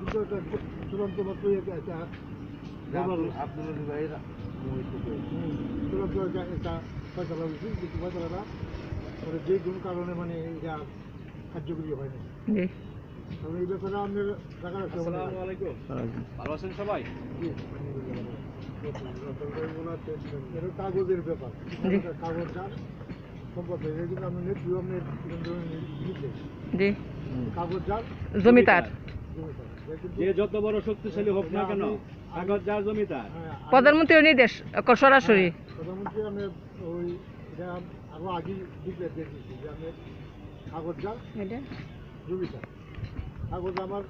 কিন্তু একটা চূড়ান্ত মাত্র একটা চূড়ান্ত একটা ফয়সলা হয়েছে, কিন্তু ফয়সলাটা মানে যে কোনো কারণে মানে এটা কার্যকরী হয় না। কারণ এই ব্যাপারে আমাদের দেখা যাচ্ছে। আসসালামু আলাইকুম, ভালো আছেন সবাই? এটা কাগজের ব্যাপার, কাগজ যার সম্পদ এটা কিন্তু আমি নেত্রী কাগজ যার জমিদার যে যত বড় শক্তিশালী হোক না কেন, কাগজ যার জমিদার। প্রধানমন্ত্রীর নির্দেশ সরাসরি প্রধানমন্ত্রী আমি ওই এটা আরো আগে ডিক্লেয়ার দিয়ে দিয়েছি যে আমি কাগজ যার জমিদার। কাগজ আমার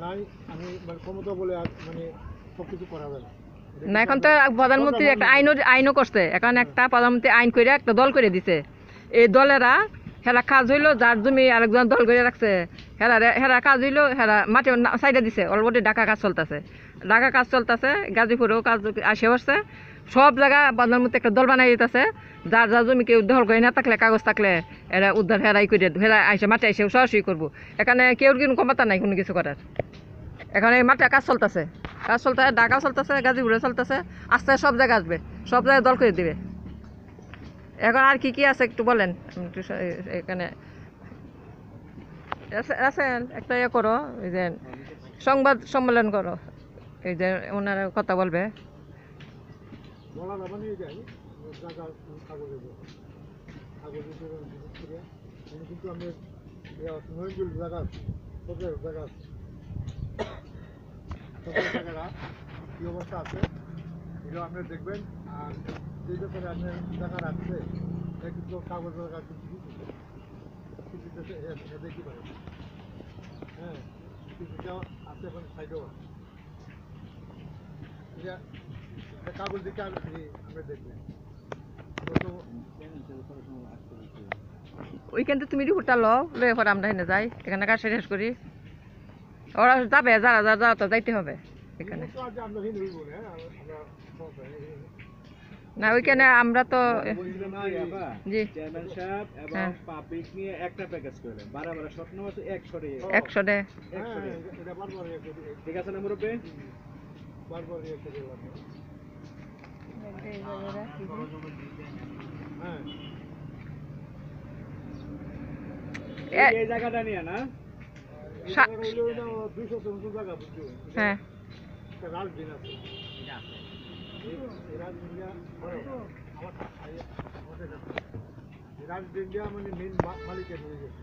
নাই, আমি মানে ক্ষমতা বলে মানে সব কিছু করা যাবে না। এখন তো প্রধানমন্ত্রী একটা আইনও করছে, এখন একটা প্রধানমন্ত্রী আইন করে একটা দল করে দিছে। এই দলেরা হেরা কাজ হইলো, যার জমি আরেকজন দল করে রাখছে, হেরা কাজ হইলো, হেরা মাটি সাইডে দিছে। অলরেডি ঢাকা কাজ চলতেছে, গাজীপুরেও কাজ আসে বসছে। সব জায়গা প্রধানমন্ত্রী একটা দল বানাই দিতেছে। যার যার জমি কেউ দখল করে না থাকলে, কাগজ থাকলে এরা উদ্ধার হেরাই করে, হেরা আইসে মাঠে এসে সরাসরি করবো। এখানে কেউ কোনো ক্ষমতা নাই কোনো কিছু করার। এখন এই মাঠে কাজ চলতেছে, ঢাকা চলতেছে, গাজীপুরে চলতেছে, আস্তে সব জায়গায় আসবে, সব জায়গায় দল করে দিবে। এখন আর কি আছে একটু বলেন। এখানে আছেন একটা ইয়ে করো, এই যে সংবাদ সম্মেলন করো, এই যে ওনারা কথা বলবে। কিন্তু আমি জায়গা কি অবস্থা আছে এটা আপনি দেখবেন। আর যে ব্যাপারে আপনি টাকা রাখছে কিন্তু কাগজের কাজ দেখতে পারেন। হ্যাঁ, কিছুটা আছে এখন সাইডেও আছে। কাগজ দিকে আপনি দেখবেন। ওইখান থেকে তুমি রিপোর্টটা লো লয়ে পরে আমরা এখানে যাই, এখানে কাজ শেষ করি। ওরা যাবে, যারা তো যাইতে হবে এখানে। না ওইখানে আমরা তো জি চেয়ারম্যান সাহেব এবং পাবলিক নিয়ে একটা প্যাকেজ করলেন, বারবার স্বপ্ন আছে 100 ঠিক আছে না মুরব্বী? এই জায়গাটা নিয়ে না হ্যাঁ মানে মেন মালিকের হয়ে গেছে।